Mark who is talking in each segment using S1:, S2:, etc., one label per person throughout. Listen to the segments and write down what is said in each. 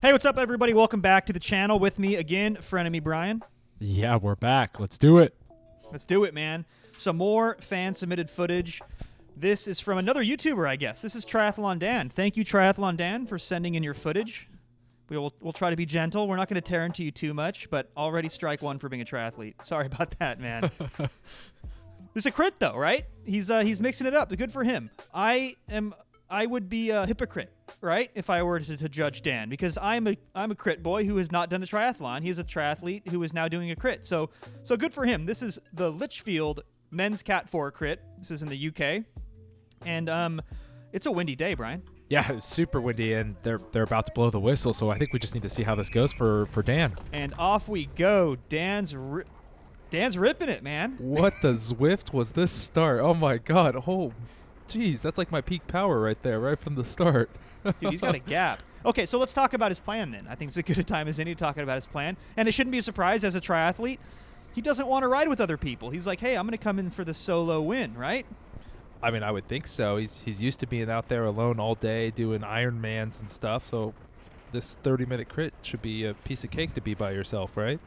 S1: Hey, what's up, everybody? Welcome back to the channel. With me again, frenemy Brian.
S2: Yeah, we're back. Let's do it.
S1: Let's do it, man. Some more fan-submitted footage. This is from another YouTuber, I guess. This is Triathlon Dan. Thank you, Triathlon Dan, for sending in your footage. We'll try to be gentle. We're not going to tear into you too much, but already strike one for being a triathlete. Sorry about that, man. This is a crit, though, right? He's mixing it up. Good for him. I would be a hypocrite, right, if I were to judge Dan, because I'm a crit boy who has not done a triathlon. He's a triathlete who is now doing a crit. So good for him. This is the Litchfield men's Cat 4 crit. This is in the UK, and it's a windy day, Brian.
S2: Yeah, it's super windy, and they're about to blow the whistle. So I think we just need to see how this goes for Dan.
S1: And off we go. Dan's ripping it, man.
S2: What the Zwift was this start? Oh my God! Oh, geez, that's like my peak power right there, right from the start.
S1: Dude, he's got a gap. Okay, so let's talk about his plan then. I think it's as good a time as any to talk about his plan. And it shouldn't be a surprise as a triathlete. He doesn't want to ride with other people. He's like, hey, I'm going to come in for the solo win, right?
S2: I mean, I would think so. He's used to being out there alone all day doing Ironmans and stuff. So this 30-minute crit should be a piece of cake to be by yourself, right?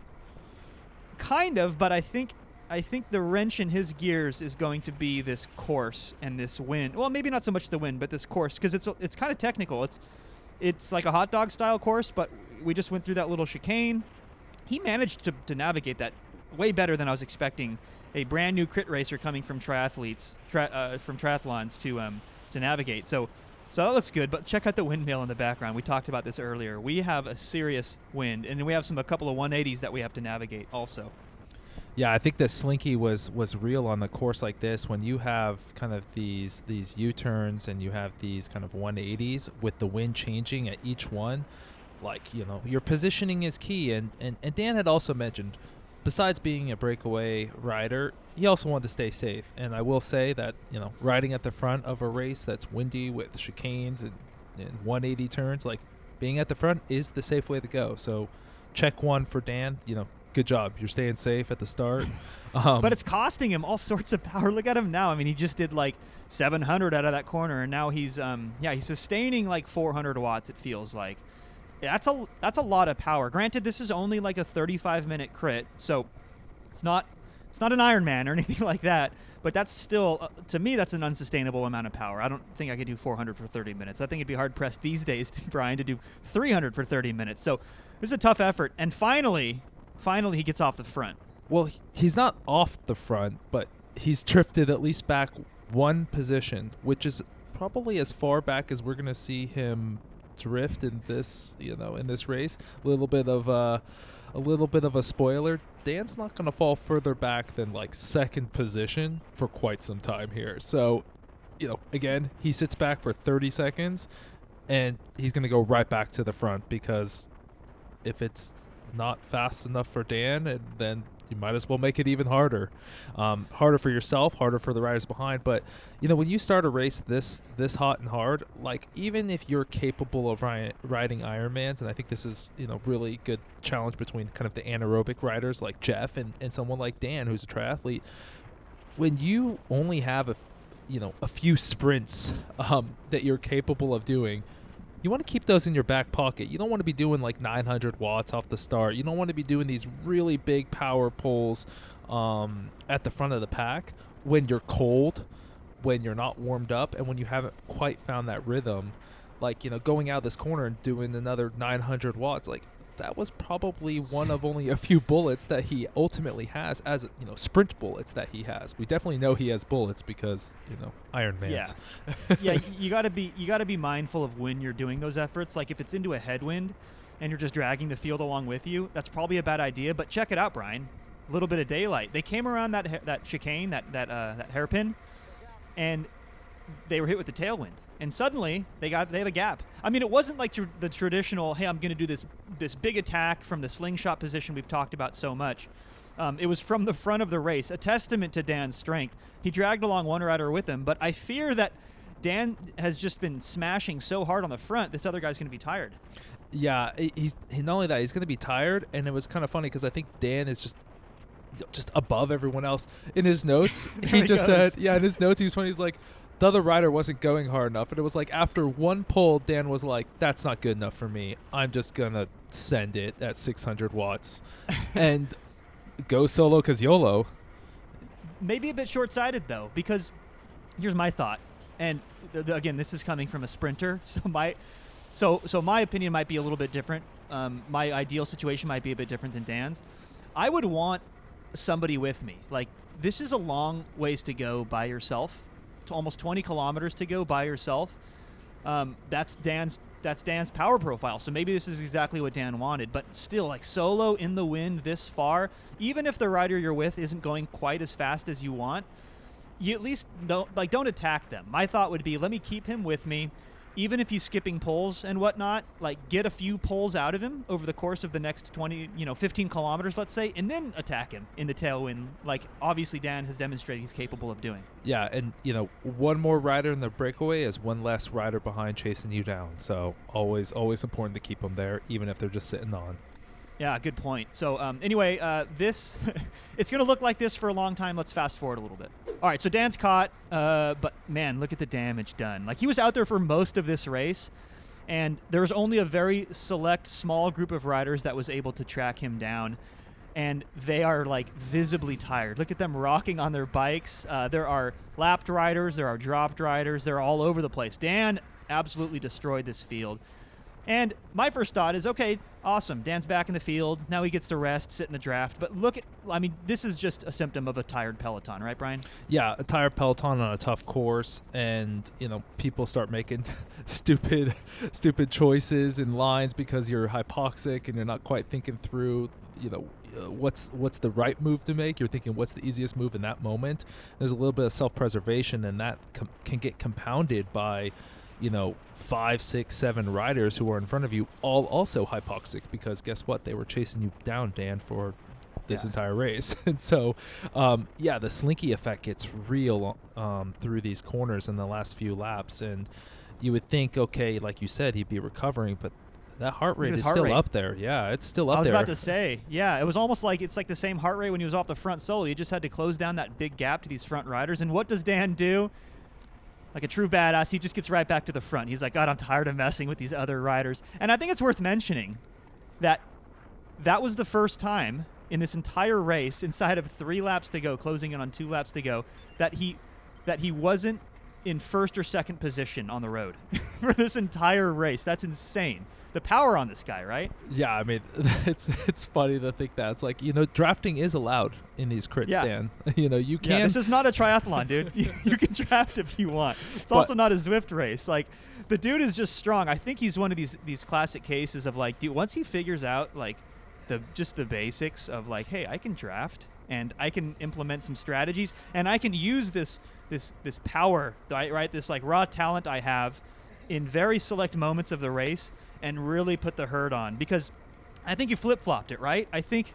S1: Kind of, but I think the wrench in his gears is going to be this course and this wind. Well, maybe not so much the wind, but this course, because it's kind of technical. It's like a hot dog style course, but we just went through that little chicane. He managed to navigate that way better than I was expecting. A brand new crit racer coming from triathlons to navigate. So that looks good. But check out the windmill in the background. We talked about this earlier. We have a serious wind, and then we have a couple of 180s that we have to navigate also.
S2: Yeah, I think the slinky was real on the course like this. When you have kind of these U-turns and you have these kind of 180s with the wind changing at each one, like, you know, your positioning is key. And Dan had also mentioned, besides being a breakaway rider, he also wanted to stay safe. And I will say that, you know, riding at the front of a race that's windy with chicanes and 180 turns, like, being at the front is the safe way to go. So check one for Dan. You know, good job. You're staying safe at the start.
S1: But it's costing him all sorts of power. Look at him now. I mean, he just did like 700 out of that corner, and now he's sustaining like 400 watts, it feels like. That's a lot of power. Granted, this is only like a 35-minute crit, so it's not an Ironman or anything like that, but that's still, to me, that's an unsustainable amount of power. I don't think I could do 400 for 30 minutes. I think it'd be hard-pressed these days, Brian, to do 300 for 30 minutes. So this is a tough effort. And finally he gets off the front.
S2: Well, he's not off the front, but he's drifted at least back one position, which is probably as far back as we're going to see him drift in this, in this race. A little bit of a spoiler. Dan's not going to fall further back than like second position for quite some time here. So, again, he sits back for 30 seconds and he's going to go right back to the front, because if it's not fast enough for Dan, and then you might as well make it even harder. Harder for yourself, harder for the riders behind. But, when you start a race this hot and hard, like, even if you're capable of riding Ironmans, and I think this is, really good challenge between kind of the anaerobic riders like Jeff and someone like Dan, who's a triathlete, when you only have a few sprints that you're capable of doing, you want to keep those in your back pocket. You don't want to be doing like 900 watts off the start. You don't want to be doing these really big power pulls at the front of the pack when you're cold, when you're not warmed up, and when you haven't quite found that rhythm. Like, going out this corner and doing another 900 watts, like, that was probably one of only a few bullets that he ultimately has as, sprint bullets that he has. We definitely know he has bullets because, Ironmans.
S1: Yeah, you gotta be mindful of when you're doing those efforts. Like, if it's into a headwind and you're just dragging the field along with you, that's probably a bad idea. But check it out, Brian. A little bit of daylight. They came around that chicane, that hairpin, and they were hit with the tailwind. And suddenly they have a gap. I mean, it wasn't like the traditional, hey, I'm going to do this big attack from the slingshot position we've talked about so much. It was from the front of the race, a testament to Dan's strength. He dragged along one rider with him, but I fear that Dan has just been smashing so hard on the front, this other guy's going to be tired.
S2: Yeah, he's not only that, he's going to be tired, and it was kind of funny because I think Dan is just above everyone else. In his notes, he just said, in his notes, he was funny. He's like, the other rider wasn't going hard enough, and it was like after one pull, Dan was like, "That's not good enough for me. I'm just gonna send it at 600 watts and go solo because YOLO."
S1: Maybe a bit short-sighted though, because here's my thought, and again, this is coming from a sprinter, so my opinion might be a little bit different. My ideal situation might be a bit different than Dan's. I would want somebody with me. Like, this is a long ways to go by yourself. To almost 20 kilometers to go by yourself. That's Dan's power profile. So maybe this is exactly what Dan wanted. But still, like, solo in the wind this far, even if the rider you're with isn't going quite as fast as you want, you at least don't attack them. My thought would be, let me keep him with me. Even if he's skipping pulls and whatnot, like, get a few pulls out of him over the course of the next 15 kilometers, let's say, and then attack him in the tailwind, like obviously Dan has demonstrated he's capable of doing.
S2: Yeah, and, one more rider in the breakaway is one less rider behind chasing you down. So always important to keep them there, even if they're just sitting on.
S1: Yeah, good point. So anyway, this it's going to look like this for a long time. Let's fast forward a little bit. All right, so Dan's caught, but man, look at the damage done. Like, he was out there for most of this race, and there was only a very select, small group of riders that was able to track him down, and they are, like, visibly tired. Look at them rocking on their bikes. There are lapped riders, there are dropped riders, they're all over the place. Dan absolutely destroyed this field. And my first thought is, okay, awesome. Dan's back in the field. Now he gets to rest, sit in the draft. But this is just a symptom of a tired peloton, right, Brian?
S2: Yeah, a tired peloton on a tough course, and people start making stupid choices and lines because you're hypoxic and you're not quite thinking through, what's the right move to make. You're thinking, what's the easiest move in that moment? There's a little bit of self-preservation, and that can get compounded by 5, 6, 7 riders who are in front of you, all also hypoxic, because guess what? They were chasing you down, Dan, for this entire race. And so, the slinky effect gets real through these corners in the last few laps. And you would think, okay, like you said, he'd be recovering, but that heart rate is still up there. Yeah, it's still up there.
S1: I was about to say, yeah, it was almost like it's like the same heart rate when he was off the front solo. He just had to close down that big gap to these front riders. And what does Dan do? Like a true badass, he just gets right back to the front. He's like, God, I'm tired of messing with these other riders. And I think it's worth mentioning that was the first time in this entire race, inside of 3 laps to go, closing in on 2 laps to go, that he wasn't in first or second position on the road for this entire race. That's insane. The power on this guy, right?
S2: Yeah, I mean, it's funny to think that. It's like, drafting is allowed in these crits, Dan. You can.
S1: Yeah, this is not a triathlon, dude. You can draft if you want. It's also not a Zwift race. Like, the dude is just strong. I think he's one of these classic cases of, like, dude, once he figures out, like, the basics of, like, hey, I can draft and I can implement some strategies and I can use this power, right? This, like, raw talent I have in very select moments of the race and really put the herd on, because I think you flip-flopped it, right? I think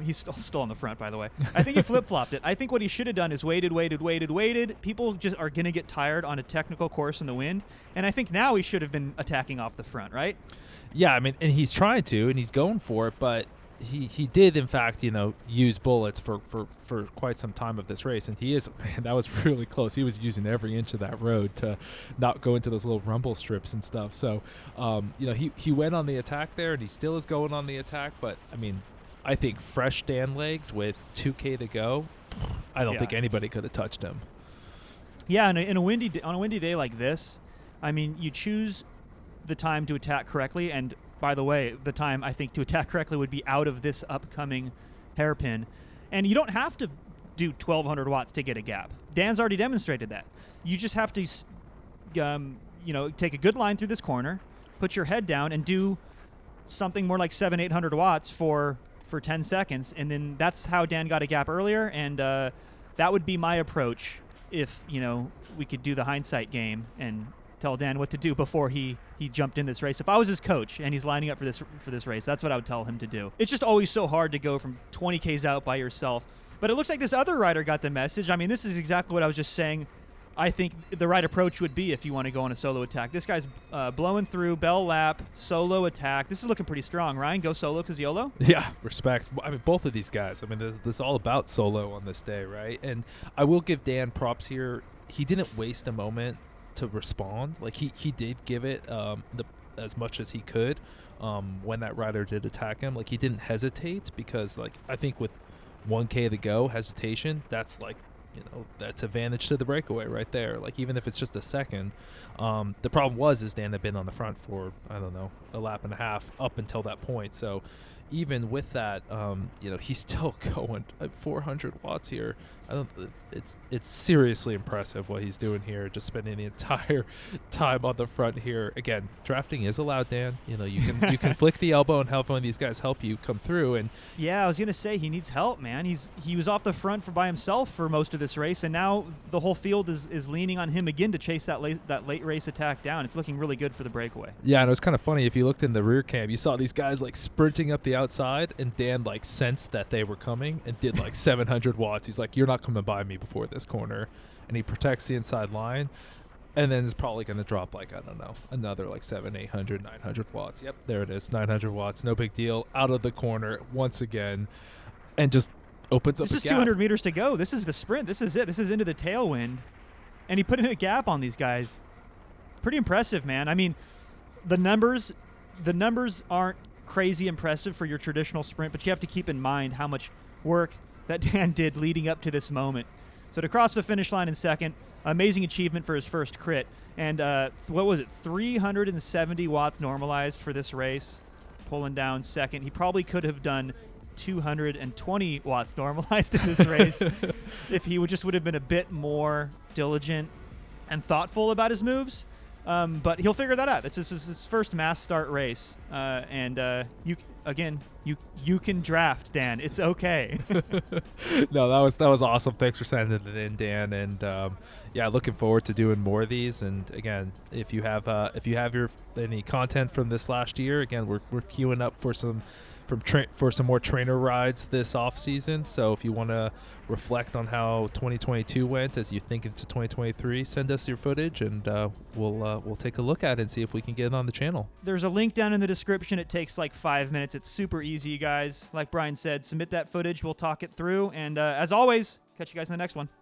S1: he's still on the front, by the way. I think he flip-flopped it. I think what he should have done is waited. People just are going to get tired on a technical course in the wind, and I think now he should have been attacking off the front, right?
S2: Yeah, I mean, and he's trying to, and he's going for it, but he did, in fact, use bullets for quite some time of this race. And that was really close. He was using every inch of that road to not go into those little rumble strips and stuff. So, he went on the attack there, and he still is going on the attack. But, I mean, I think fresh Dan legs with 2K to go, I don't think anybody could have touched him. Yeah,
S1: on a windy day like this, I mean, you choose the time to attack correctly, and by the way, the time I think to attack correctly would be out of this upcoming hairpin. And you don't have to do 1,200 watts to get a gap. Dan's already demonstrated that. You just have to, take a good line through this corner, put your head down, and do something more like 700-800 watts for 10 seconds. And then that's how Dan got a gap earlier. And that would be my approach if, we could do the hindsight game and tell Dan what to do before he jumped in this race. If I was his coach and he's lining up for this race, that's what I would tell him to do. It's just always so hard to go from 20 Ks out by yourself. But it looks like this other rider got the message. I mean, this is exactly what I was just saying. I think the right approach would be if you want to go on a solo attack. This guy's blowing through, bell lap, solo attack. This is looking pretty strong. Ryan, go solo because YOLO?
S2: Yeah, respect. I mean, both of these guys. I mean, this is all about solo on this day, right? And I will give Dan props here. he didn't waste a moment to respond. Like he did give it as much as he could when that rider did attack him. Like he didn't hesitate, because like I think with 1K to go, hesitation, that's like, that's advantage to the breakaway right there. Like even if it's just a second. The problem is Dan had been on the front for, I don't know, a lap and a half up until that point. So even with that, he's still going at 400 watts here. It's seriously impressive what he's doing here, just spending the entire time on the front here. Again, drafting is allowed, Dan. You can flick the elbow and have one of these guys help you come through. And
S1: yeah, I was gonna say he needs help, man. He was off the front by himself for most of this race, and now the whole field is leaning on him again to chase that late race attack down. It's looking really good for the breakaway.
S2: Yeah, and it was kind of funny, if you looked in the rear cam, you saw these guys like sprinting up the outside, and Dan like sensed that they were coming and did like 700 watts. He's like, you're not coming by me before this corner, and he protects the inside line, and then is probably going to drop like, I don't know, another like 700, 800, 900 watts. Yep, there it is, 900 watts, no big deal, out of the corner once again, and just opens up a gap.
S1: This is 200 meters to go. This is the sprint. This is it. This is into the tailwind, and he put in a gap on these guys. Pretty impressive, man. I mean, the numbers aren't crazy impressive for your traditional sprint, but you have to keep in mind how much work that Dan did leading up to this moment. So to cross the finish line in second, amazing achievement for his first crit. And what was it, 370 watts normalized for this race, pulling down second. He probably could have done 220 watts normalized in this race if he would have been a bit more diligent and thoughtful about his moves. But he'll figure that out. This is his first mass start race, and you can draft, Dan. It's okay.
S2: No, that was awesome. Thanks for sending it in, Dan. And yeah, looking forward to doing more of these. And again, if you have any content from this last year, again, we're queuing up for some more trainer rides this off season. So if you want to reflect on how 2022 went as you think into 2023, send us your footage, and we'll take a look at it and see if we can get it on the channel.
S1: There's a link down in the description. It takes like 5 minutes. It's super easy, you guys. Like Brian said, submit that footage. We'll talk it through. And as always, catch you guys in the next one.